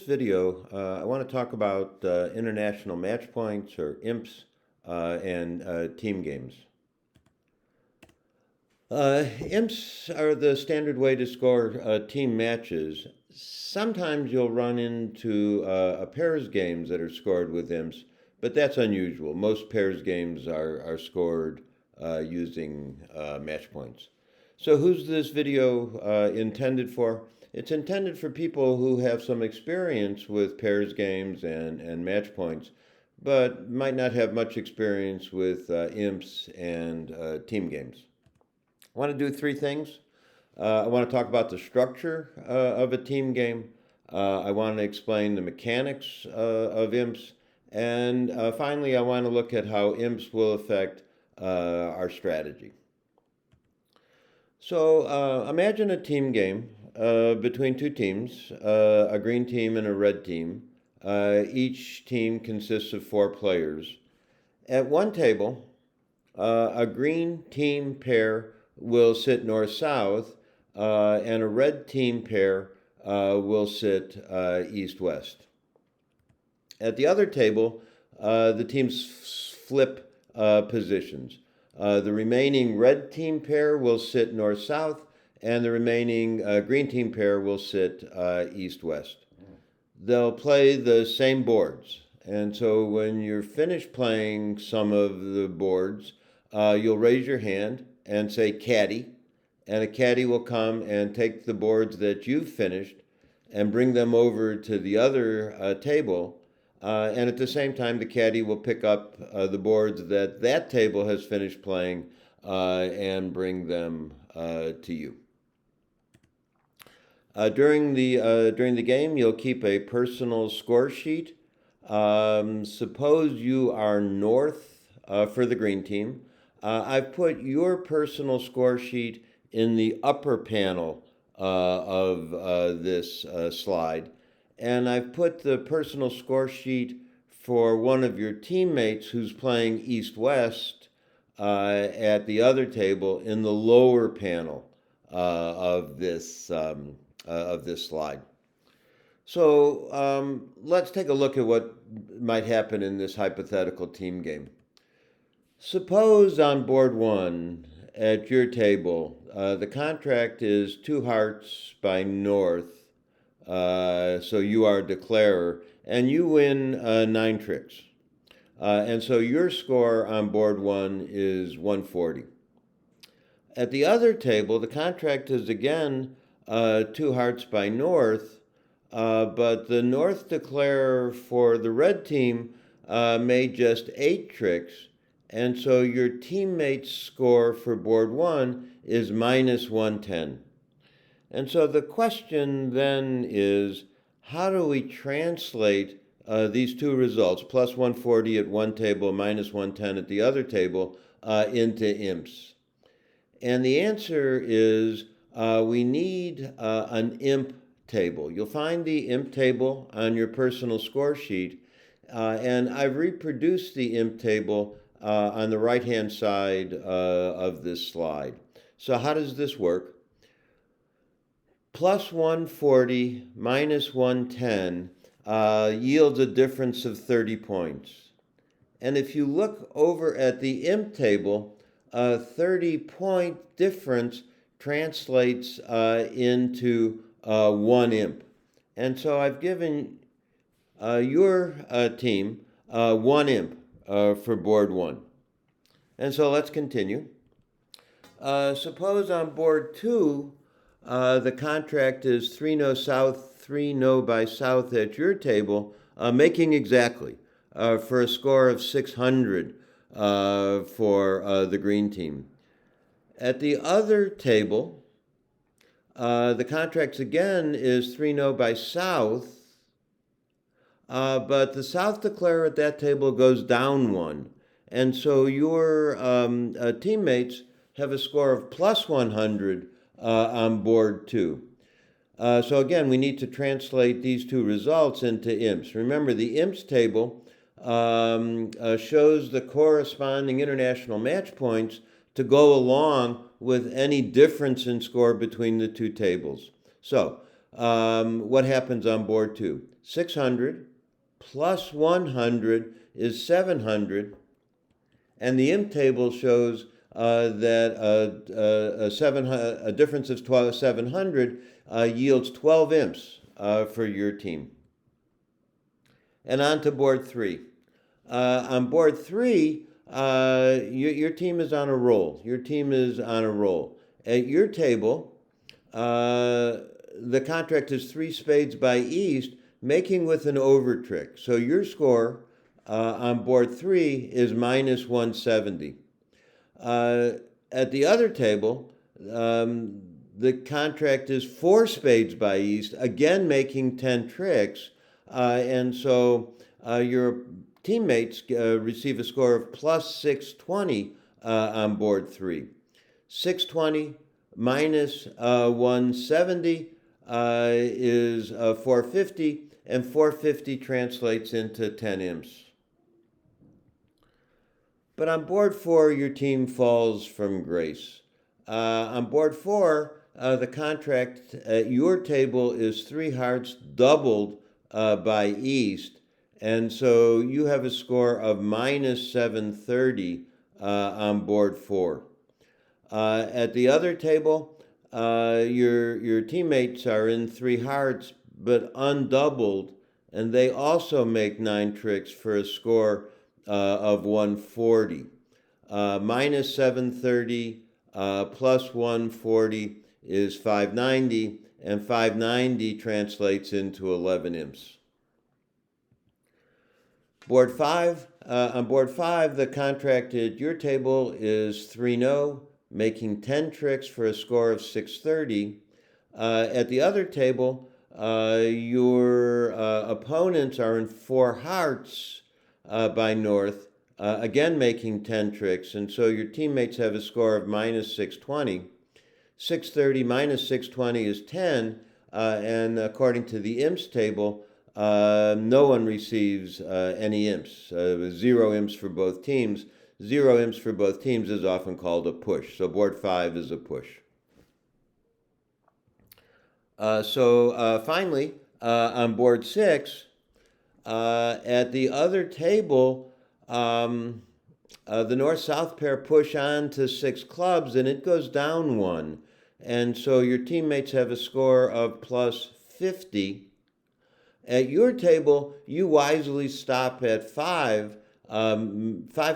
video, I want to talk about international match points, or IMPs, and team games. IMPs are the standard way to score team matches. Sometimes you'll run into a pairs games that are scored with IMPs, but that's unusual. Most pairs games are scored using match points. So who's this video intended for? It's intended for people who have some experience with pairs games and match points, but might not have much experience with IMPs and team games. I want to do three things. I want to talk about the structure of a team game. I want to explain the mechanics of IMPs. And finally, I want to look at how IMPs will affect our strategy. So imagine a team game between two teams, a green team and a red team. Each team consists of four players. At one table, a green team pair will sit north-south, and a red team pair will sit east-west. At the other table, the teams flip positions. The remaining red team pair will sit north-south, and the remaining green team pair will sit east-west. They'll play the same boards, and so when you're finished playing some of the boards, you'll raise your hand and say caddy, and a caddy will come and take the boards that you've finished and bring them over to the other table, and at the same time the caddy will pick up the boards that that table has finished playing and bring them to you. During the game, you'll keep a personal score sheet. Suppose you are north for the green team. I've put your personal score sheet in the upper panel of this slide, and I've put the personal score sheet for one of your teammates who's playing east-west at the other table in the lower panel of this slide. So let's take a look at what might happen in this hypothetical team game. Suppose on board one at your table, the contract is 2 hearts by north, so you are declarer, and you win 9 tricks. And so your score on board one is 140. At the other table, the contract is again 2 hearts by north, but the north declarer for the red team made just 8 tricks, and so your teammate's score for board one is minus 110. And so the question then is, how do we translate these two results, plus 140 at one table, minus 110 at the other table, into IMPs? And the answer is we need an IMP table. You'll find the IMP table on your personal score sheet, and I've reproduced the IMP table on the right-hand side of this slide. So how does this work? Plus 140 minus 110 yields a difference of 30 points. And if you look over at the IMP table, a 30-point difference translates into 1 IMP. And so I've given your team 1 IMP for board one. And so let's continue. Suppose on board two, the contract is 3 no south, 3 no by south at your table, making exactly for a score of 600 for the green team. At the other table, the contract again is 3 no by south, but the south declarer at that table goes down 1. And so your teammates have a score of plus 100 on board 2. So again, we need to translate these two results into IMPs. Remember, the IMPs table shows the corresponding international match points to go along with any difference in score between the two tables. So what happens on board 2? 600 plus 100 is 700, and the IMP table shows that a difference of 700 yields 12 IMPs for your team. And on to board 3. On board 3, your team is on a roll. Your team is on a roll. At your table, the contract is 3 spades by East, making with an over trick. So your score on board 3 is minus 170. At the other table, the contract is 4 spades by East, again making 10 tricks, and so your teammates receive a score of plus 620 on board 3. 620 minus 170 is 450, and 450 translates into 10 imps. But on board 4, your team falls from grace. On board 4, the contract at your table is 3 hearts doubled by East, and so you have a score of minus 730 on board 4. At the other table, your teammates are in 3 hearts, but undoubled, and they also make 9 tricks for a score of 140. Minus 730 plus 140 is 590, and 590 translates into 11 imps. Board 5. On board 5, the contract at your table is 3-0, making 10 tricks for a score of 630. At the other table, your opponents are in 4 hearts by North, again making 10 tricks, and so your teammates have a score of minus 620. 630 minus 620 is 10, and according to the imps table, no one receives any imps. 0 imps for both teams. 0 imps for both teams is often called a push, so board 5 is a push. Finally, on board 6, at the other table, the north-south pair push on to 6 clubs, and it goes down 1. And so your teammates have a score of plus 50. At your table, you wisely stop at 5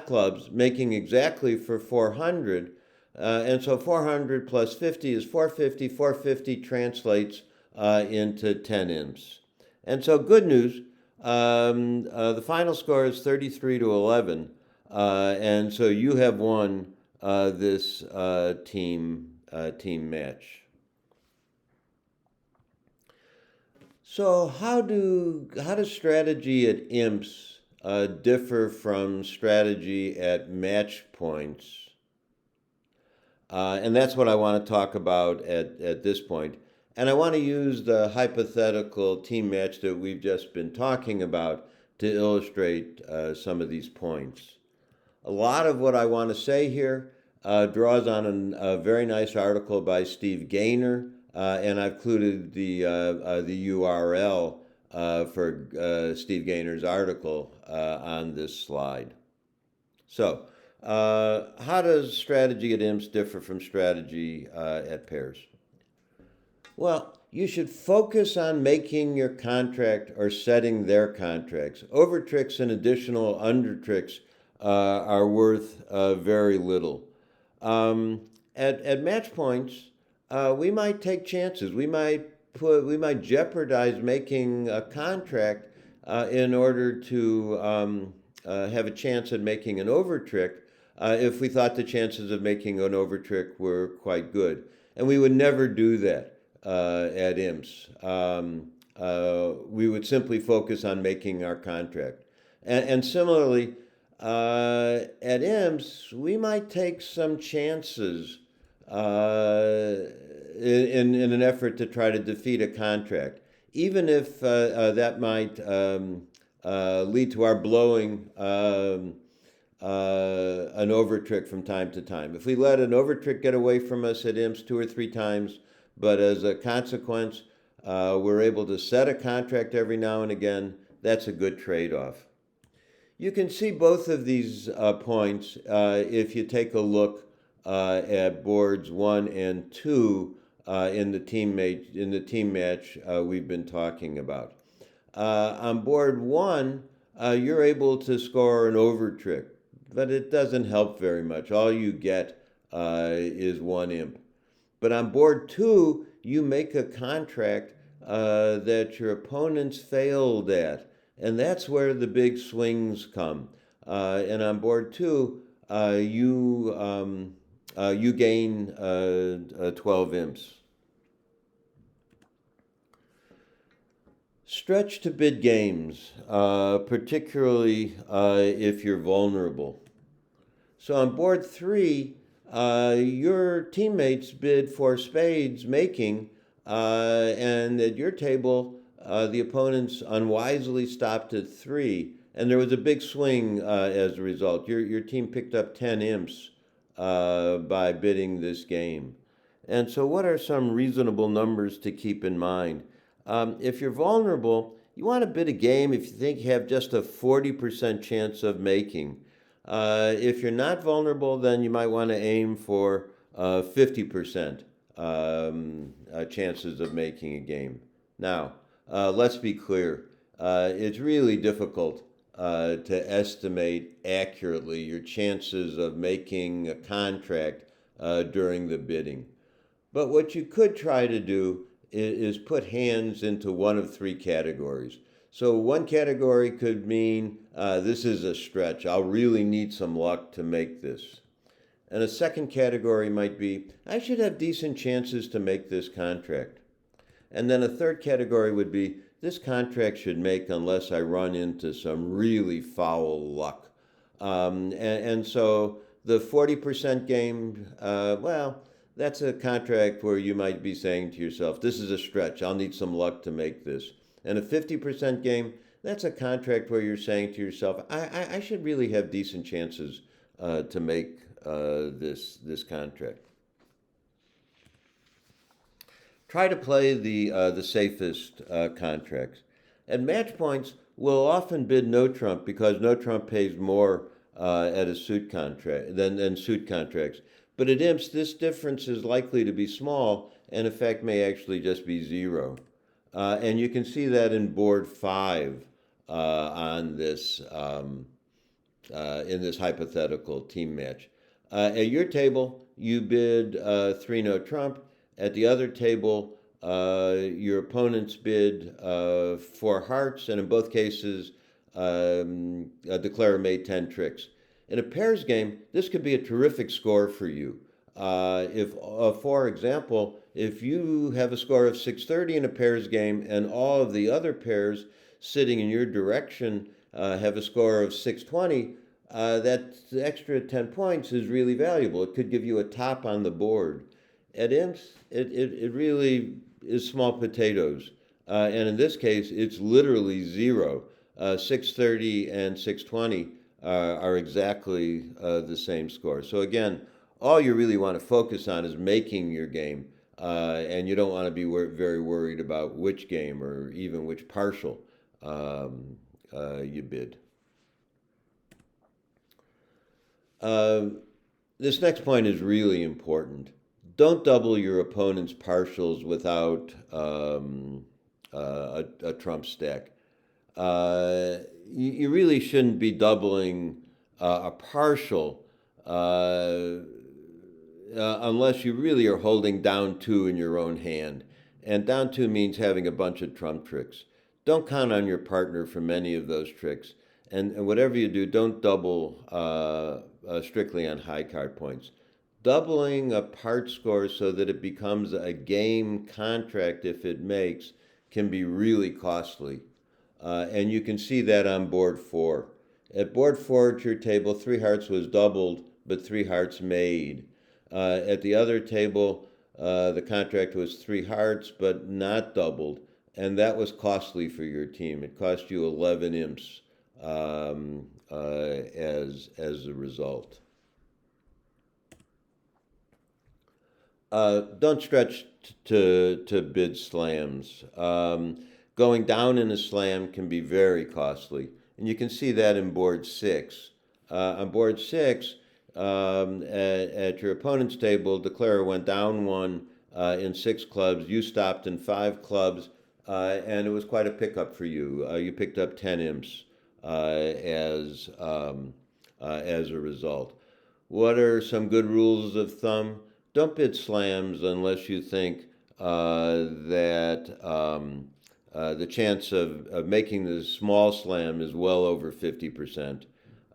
clubs, making exactly for 400. And so 400 plus 50 is 450. 450 translates into 10 imps. And so good news. The final score is 33-11, and so you have won this team match. So how does strategy at imps differ from strategy at match points? And that's what I want to talk about at this point. And I want to use the hypothetical team match that we've just been talking about to illustrate some of these points. A lot of what I want to say here draws on a very nice article by Steve Gaynor, and I've included the URL for Steve Gaynor's article on this slide. So, how does strategy at imps differ from strategy at pairs? Well, you should focus on making your contract or setting their contracts. Over tricks and additional under tricks are worth very little. At match points, we might take chances. We might jeopardize making a contract in order to have a chance at making an over trick if we thought the chances of making an over trick were quite good. And we would never do that at imps. We would simply focus on making our contract. And similarly, at imps, we might take some chances in an effort to try to defeat a contract, even if that might lead to our blowing an over trick from time to time. If we let an over trick get away from us at imps 2 or 3 times, but as a consequence, We're able to set a contract every now and again. That's a good trade-off. You can see both of these points if you take a look at boards 1 and 2 in the team match we've been talking about. On board 1, you're able to score an over trick, but it doesn't help very much. All you get is 1 imp. But on board 2, you make a contract that your opponents failed at. And that's where the big swings come. And on board 2, you gain 12 imps. Stretch to bid games, particularly if you're vulnerable. So on board 3, your teammates bid for spades making, and at your table, the opponents unwisely stopped at 3, and there was a big swing as a result. Your team picked up 10 imps by bidding this game. And so, what are some reasonable numbers to keep in mind? If you're vulnerable, you want to bid a game if you think you have just a 40% chance of making. If you're not vulnerable, then you might want to aim for 50% chances of making a game. Now, let's be clear. It's really difficult to estimate accurately your chances of making a contract during the bidding. But what you could try to do is put hands into one of 3 categories. So one category could mean this is a stretch. I'll really need some luck to make this. And a second category might be I should have decent chances to make this contract. And then a third category would be this contract should make unless I run into some really foul luck. And so the 40% game, well, that's a contract where you might be saying to yourself, this is a stretch. I'll need some luck to make this. And a 50% game, that's a contract where you're saying to yourself, I should really have decent chances to make this contract. Try to play the safest contracts. At match points, we'll often bid no trump because no trump pays more at a suit contract than suit contracts. But at imps, this difference is likely to be small, and in fact may actually just be 0. And you can see that in board 5 on this in this hypothetical team match. At your table, you bid 3 no trump. At the other table, your opponents bid 4 hearts, and in both cases, declare made 10 tricks. In a pairs game, this could be a terrific score for you. For example, if you have a score of 630 in a pairs game and all of the other pairs sitting in your direction have a score of 620, that extra 10 points is really valuable. It could give you a top on the board. At imps, it really is small potatoes. And in this case, it's literally 0. 630 and 620 are exactly the same score. So again, all you really want to focus on is making your game. And you don't want to be very worried about which game or even which partial you bid. This next point is really important. Don't double your opponent's partials without a trump stack. You really shouldn't be doubling a partial unless you really are holding down 2 in your own hand. And down 2 means having a bunch of trump tricks. Don't count on your partner for many of those tricks. And whatever you do, don't double strictly on high card points. Doubling a part score so that it becomes a game contract, if it makes, can be really costly. And you can see that on board 4. At board 4 at your table, 3 hearts was doubled, but 3 hearts made. At the other table, the contract was 3 hearts, but not doubled, and that was costly for your team. It cost you 11 imps as a result. Don't stretch to bid slams. Going down in a slam can be very costly, and you can see that in board six. On board six, at your opponent's table, declarer went down one in six clubs. You stopped in five clubs, and it was quite a pickup for you. You picked up 10 imps as a result. What are some good rules of thumb? Don't bid slams unless you think that the chance of making the small slam is well over 50%.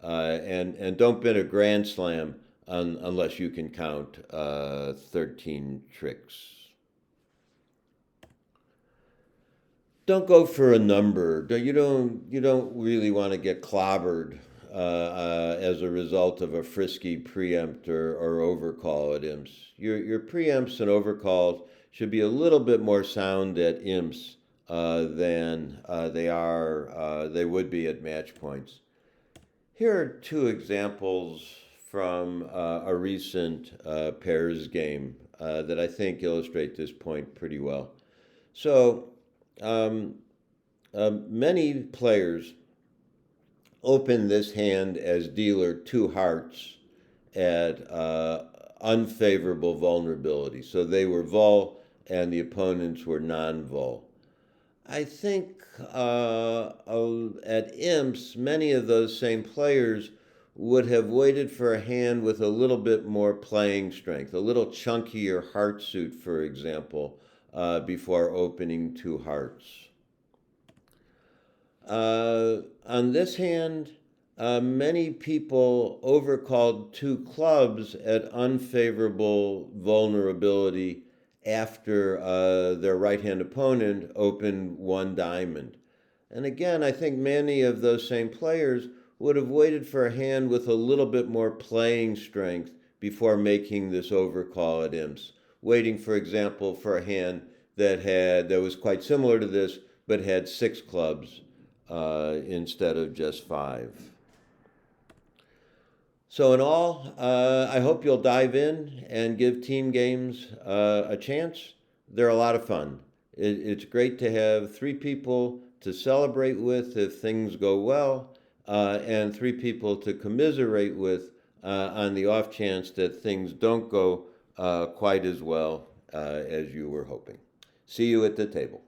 And don't bid a grand slam unless you can count 13 tricks. Don't go for a number. You don't really want to get clobbered as a result of a frisky preempt or overcall at imps. Your preempts and overcalls should be a little bit more sound at imps than they would be at match points. Here are two examples from a recent pairs game that I think illustrate this point pretty well. So, um, many players open this hand as dealer two hearts at unfavorable vulnerability. So they were vol and the opponents were non-vol. I think at imps, many of those same players would have waited for a hand with a little bit more playing strength, a little chunkier heart suit, for example, before opening two hearts. On this hand, many people overcalled two clubs at unfavorable vulnerability after their right hand opponent opened one diamond. And again, I think many of those same players would have waited for a hand with a little bit more playing strength before making this overcall at imps, waiting, for example, for a hand that was quite similar to this but had six clubs instead of just five. So in all, I hope you'll dive in and give team games a chance. They're a lot of fun. It's great to have three people to celebrate with if things go well, and three people to commiserate with on the off chance that things don't go quite as well as you were hoping. See you at the table.